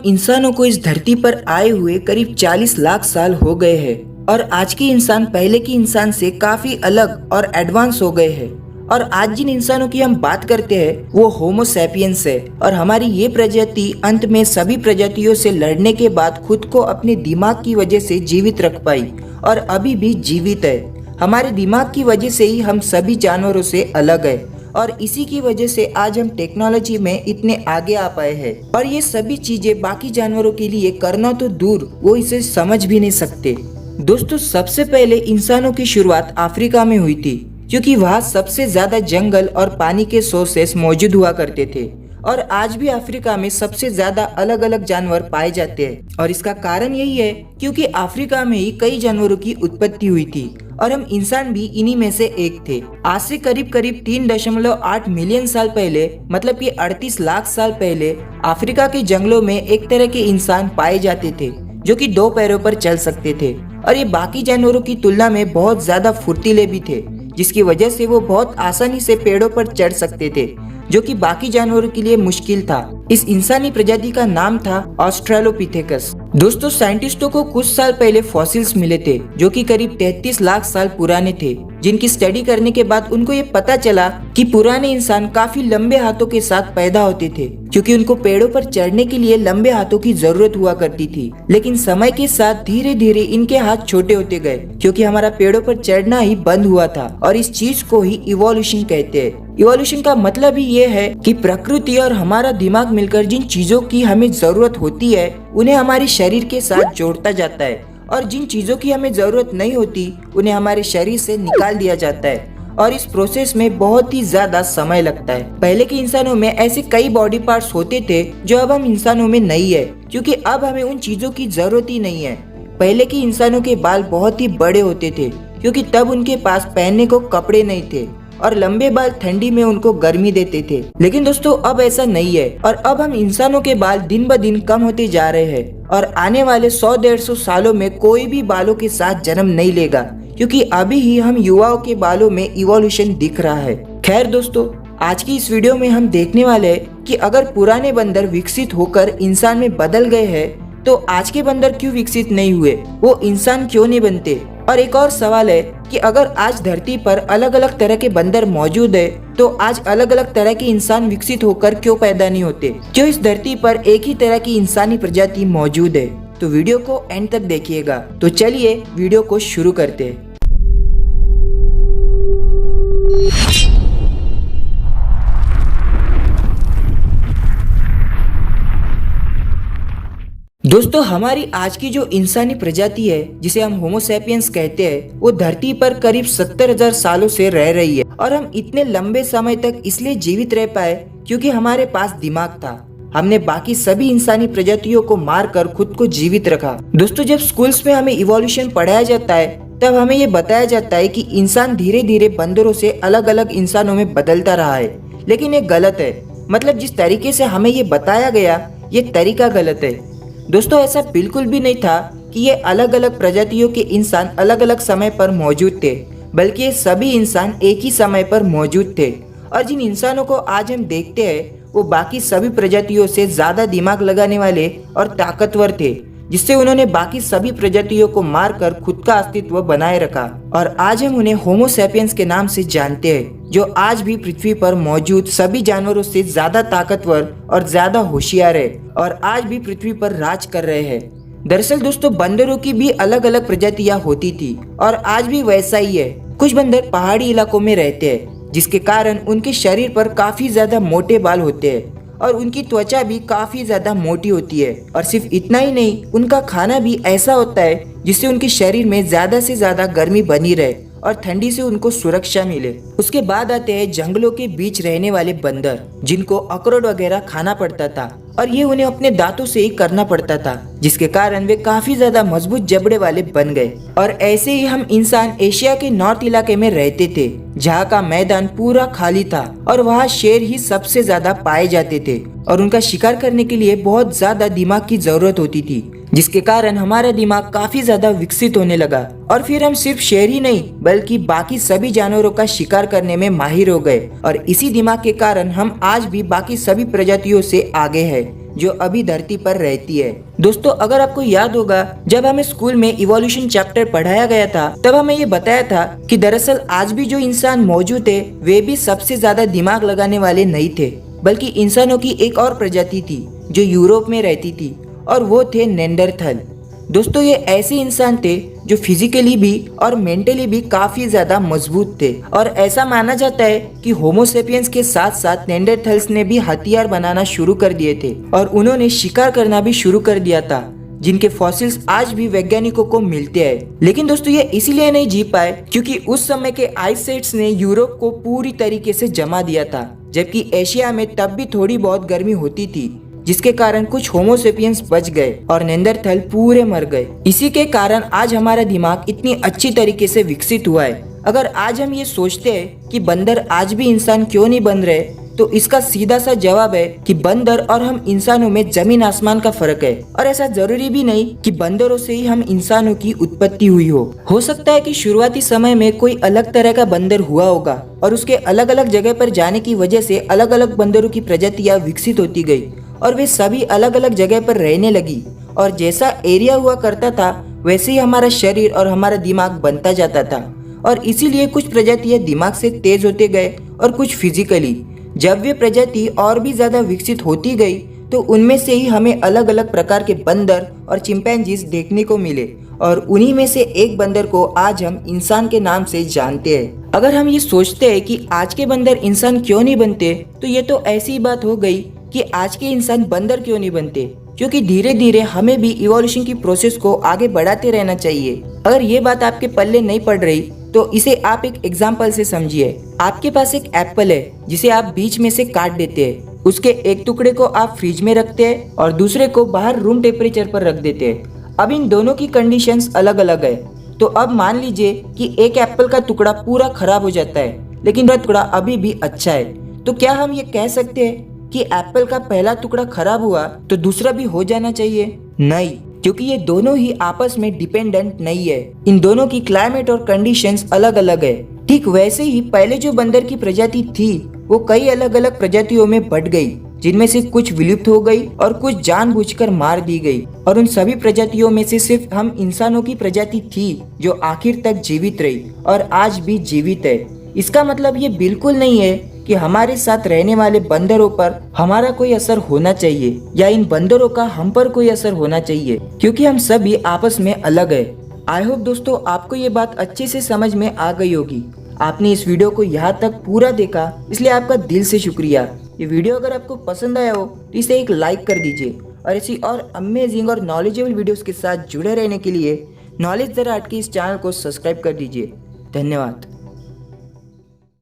हम इंसानों को इस धरती पर आए हुए करीब 40 लाख साल हो गए हैं और आज के इंसान पहले के इंसान से काफी अलग और एडवांस हो गए हैं। और आज जिन इंसानों की हम बात करते हैं वो होमो सैपियंस है और हमारी ये प्रजाति अंत में सभी प्रजातियों से लड़ने के बाद खुद को अपने दिमाग की वजह से जीवित रख पाई और अभी भी जीवित है। हमारे दिमाग की वजह से ही हम सभी जानवरों से अलग है और इसी की वजह से आज हम टेक्नोलॉजी में इतने आगे आ पाए हैं। और ये सभी चीजें बाकी जानवरों के लिए करना तो दूर, वो इसे समझ भी नहीं सकते। दोस्तों, सबसे पहले इंसानों की शुरुआत अफ्रीका में हुई थी क्योंकि वहाँ सबसे ज्यादा जंगल और पानी के सोर्सेस मौजूद हुआ करते थे और आज भी अफ्रीका में सबसे ज्यादा अलग अलग जानवर पाए जाते हैं। और इसका कारण यही है क्योंकि अफ्रीका में ही कई जानवरों की उत्पत्ति हुई थी और हम इंसान भी इन्हीं में से एक थे। आज से करीब 3.8 मिलियन साल पहले, मतलब कि 38 लाख साल पहले, अफ्रीका के जंगलों में एक तरह के इंसान पाए जाते थे जो कि 2 पैरों पर चल सकते थे और ये बाकी जानवरों की तुलना में बहुत ज्यादा फुर्तीले भी थे, जिसकी वजह से वो बहुत आसानी से पेड़ों पर चढ़ सकते थे, जो कि बाकी जानवरों के लिए मुश्किल था। इस इंसानी प्रजाति का नाम था ऑस्ट्रेलोपिथेकस। दोस्तों, साइंटिस्टों को कुछ साल पहले फॉसिल्स मिले थे जो कि करीब 33 लाख साल पुराने थे, जिनकी स्टडी करने के बाद उनको ये पता चला कि पुराने इंसान काफी लंबे हाथों के साथ पैदा होते थे क्योंकि उनको पेड़ों पर चढ़ने के लिए लंबे हाथों की जरूरत हुआ करती थी। लेकिन समय के साथ धीरे धीरे इनके हाथ छोटे होते गए क्योंकि हमारा पेड़ों पर चढ़ना ही बंद हुआ था और इस चीज को ही इवोल्यूशन कहते हैं। इवोल्यूशन का मतलब ही ये है कि प्रकृति और हमारा दिमाग मिलकर जिन चीजों की हमें जरूरत होती है उन्हें हमारे शरीर के साथ जोड़ता जाता है और जिन चीजों की हमें जरूरत नहीं होती उन्हें हमारे शरीर से निकाल दिया जाता है और इस प्रोसेस में बहुत ही ज्यादा समय लगता है। पहले के इंसानों में ऐसे कई बॉडी पार्ट्स होते थे जो अब हम इंसानों में नहीं है क्योंकि अब हमें उन चीजों की जरूरत ही नहीं है। पहले के इंसानों के बाल बहुत ही बड़े होते थे क्योंकि तब उनके पास पहनने को कपड़े नहीं थे और लंबे बाल ठंडी में उनको गर्मी देते थे। लेकिन दोस्तों, अब ऐसा नहीं है और अब हम इंसानों के बाल दिन ब दिन कम होते जा रहे हैं और आने वाले 100-150 सालों में कोई भी बालों के साथ जन्म नहीं लेगा क्योंकि अभी ही हम युवाओं के बालों में इवोल्यूशन दिख रहा है। खैर दोस्तों, आज की इस वीडियो में हम देखने वाले हैं कि अगर पुराने बंदर विकसित होकर इंसान में बदल गए हैं तो आज के बंदर क्यों विकसित नहीं हुए, वो इंसान क्यों नहीं बनते। और एक और सवाल है कि अगर आज धरती पर अलग अलग तरह के बंदर मौजूद है तो आज अलग अलग तरह के इंसान विकसित होकर क्यों पैदा नहीं होते, क्यों इस धरती पर एक ही तरह की इंसानी प्रजाति मौजूद है। तो वीडियो को एंड तक देखिएगा। तो चलिए वीडियो को शुरू करते हैं। दोस्तों, हमारी आज की जो इंसानी प्रजाति है जिसे हम होमो सैपियंस कहते हैं वो धरती पर करीब 70,000 सालों से रह रही है और हम इतने लंबे समय तक इसलिए जीवित रह पाए क्योंकि हमारे पास दिमाग था। हमने बाकी सभी इंसानी प्रजातियों को मारकर खुद को जीवित रखा। दोस्तों, जब स्कूल्स में हमें इवोल्यूशन पढ़ाया जाता है तब हमें ये बताया जाता है कि इंसान धीरे धीरे बंदरों से अलग अलग इंसानों में बदलता रहा है, लेकिन ये गलत है। मतलब जिस तरीके से हमें ये बताया गया ये तरीका गलत है। दोस्तों, ऐसा बिल्कुल भी नहीं था कि ये अलग अलग प्रजातियों के इंसान अलग अलग समय पर मौजूद थे, बल्कि ये सभी इंसान एक ही समय पर मौजूद थे। और जिन इंसानों को आज हम देखते हैं वो बाकी सभी प्रजातियों से ज्यादा दिमाग लगाने वाले और ताकतवर थे, जिससे उन्होंने बाकी सभी प्रजातियों को मारकर खुद का अस्तित्व बनाए रखा। और आज हम उन्हें होमो सैपियंस के नाम से जानते हैं, जो आज भी पृथ्वी पर मौजूद सभी जानवरों से ज्यादा ताकतवर और ज्यादा होशियार है और आज भी पृथ्वी पर राज कर रहे हैं। दरअसल दोस्तों, बंदरों की भी अलग अलग प्रजातियां होती थी और आज भी वैसा ही है। कुछ बंदर पहाड़ी इलाकों में रहते हैं जिसके कारण उनके शरीर पर काफी ज्यादा मोटे बाल होते हैं और उनकी त्वचा भी काफी ज्यादा मोटी होती है। और सिर्फ इतना ही नहीं, उनका खाना भी ऐसा होता है जिससे उनके शरीर में ज्यादा से ज्यादा गर्मी बनी रहे और ठंडी से उनको सुरक्षा मिले। उसके बाद आते हैं जंगलों के बीच रहने वाले बंदर, जिनको अखरोट वगैरह खाना पड़ता था और ये उन्हें अपने दांतों से ही करना पड़ता था, जिसके कारण वे काफी ज्यादा मजबूत जबड़े वाले बन गए। और ऐसे ही हम इंसान एशिया के नॉर्थ इलाके में रहते थे जहाँ का मैदान पूरा खाली था और वहाँ शेर ही सबसे ज्यादा पाए जाते थे और उनका शिकार करने के लिए बहुत ज्यादा दिमाग की जरूरत होती थी, जिसके कारण हमारा दिमाग काफी ज्यादा विकसित होने लगा। और फिर हम सिर्फ शेर ही नहीं बल्कि बाकी सभी जानवरों का शिकार करने में माहिर हो गए और इसी दिमाग के कारण हम आज भी बाकी सभी प्रजातियों से आगे हैं। जो अभी धरती पर रहती है। दोस्तों, अगर आपको याद होगा, जब हमें स्कूल में इवोल्यूशन चैप्टर पढ़ाया गया था, तब हमें ये बताया था कि दरअसल आज भी जो इंसान मौजूद थे वे भी सबसे ज्यादा दिमाग लगाने वाले नहीं थे, बल्कि इंसानों की एक और प्रजाति थी जो यूरोप में रहती थी, और वो थे नेंडरथल। दोस्तों, ये ऐसे इंसान थे जो फिजिकली भी और मेंटली भी काफी ज्यादा मजबूत थे, और ऐसा माना जाता है कि होमोसेपियंस के साथ साथ नेंडरथल्स ने भी हथियार बनाना शुरू कर दिए थे और उन्होंने शिकार करना भी शुरू कर दिया था, जिनके फॉसिल्स आज भी वैज्ञानिकों को मिलते हैं। लेकिन दोस्तों, ये इसीलिए नहीं जी पाए क्योंकि उस समय के आइस शेड्स ने यूरोप को पूरी तरीके से जमा दिया था, जबकि एशिया में तब भी थोड़ी बहुत गर्मी होती थी, जिसके कारण कुछ होमोसेपियंस बच गए और नेंडरथल पूरे मर गए। इसी के कारण आज हमारा दिमाग इतनी अच्छी तरीके से विकसित हुआ है। अगर आज हम ये सोचते हैं कि बंदर आज भी इंसान क्यों नहीं बन रहे, तो इसका सीधा सा जवाब है कि बंदर और हम इंसानों में जमीन आसमान का फर्क है। और ऐसा जरूरी भी नहीं कि बंदरों से ही हम इंसानों की उत्पत्ति हुई हो सकता है कि शुरुआती समय में कोई अलग तरह का बंदर हुआ होगा और उसके अलग अलग जगह पर जाने की वजह से अलग अलग बंदरों की प्रजातियां विकसित होती गई और वे सभी अलग अलग जगह पर रहने लगी, और जैसा एरिया हुआ करता था वैसे ही हमारा शरीर और हमारा दिमाग बनता जाता था। और इसीलिए कुछ प्रजातियां दिमाग से तेज होते गए और कुछ फिजिकली। जब वे प्रजाति और भी ज्यादा विकसित होती गई तो उनमें से ही हमें अलग अलग प्रकार के बंदर और चिंपैंजीज देखने को मिले, और उन्हीं में से एक बंदर को आज हम इंसान के नाम से जानते हैं। अगर हम ये सोचते हैं कि आज के बंदर इंसान क्यों नहीं बनते, तो ये तो ऐसी बात हो गई कि आज के इंसान बंदर क्यों नहीं बनते, क्योंकि धीरे धीरे हमें भी इवोल्यूशन की प्रोसेस को आगे बढ़ाते रहना चाहिए। अगर ये बात आपके पल्ले नहीं पड़ रही तो इसे आप एक एग्जाम्पल से समझिए। आपके पास एक एप्पल है जिसे आप बीच में से काट देते हैं, उसके एक टुकड़े को आप फ्रिज में रखते हैं और दूसरे को बाहर रूम टेम्परेचर पर रख देते हैं। अब इन दोनों की कंडीशंस अलग अलग है। तो अब मान लीजिए कि एक एप्पल का टुकड़ा पूरा खराब हो जाता है लेकिन वह टुकड़ा अभी भी अच्छा है, तो क्या हम ये कह सकते हैं कि एप्पल का पहला टुकड़ा खराब हुआ तो दूसरा भी हो जाना चाहिए? नहीं, क्योंकि ये दोनों ही आपस में डिपेंडेंट नहीं है। इन दोनों की क्लाइमेट और कंडीशंस अलग अलग है। ठीक वैसे ही पहले जो बंदर की प्रजाति थी वो कई अलग अलग प्रजातियों में बट गई, जिनमें से कुछ विलुप्त हो गई और कुछ जानबूझकर मार दी गई, और उन सभी प्रजातियों में से सिर्फ हम इंसानों की प्रजाति थी जो आखिर तक जीवित रही और आज भी जीवित है। इसका मतलब ये बिल्कुल नहीं है कि हमारे साथ रहने वाले बंदरों पर हमारा कोई असर होना चाहिए या इन बंदरों का हम पर कोई असर होना चाहिए, क्योंकि हम सभी आपस में अलग है। आई होप दोस्तों आपको ये बात अच्छे से समझ में आ गई होगी। आपने इस वीडियो को यहाँ तक पूरा देखा, इसलिए आपका दिल से शुक्रिया। ये वीडियो अगर आपको पसंद आया हो तो इसे एक लाइक कर दीजिए, और ऐसी और अमेजिंग और नॉलेजेबल वीडियोस के साथ जुड़े रहने के लिए नॉलेज ज़रा हट के इस चैनल को सब्सक्राइब कर दीजिए। धन्यवाद।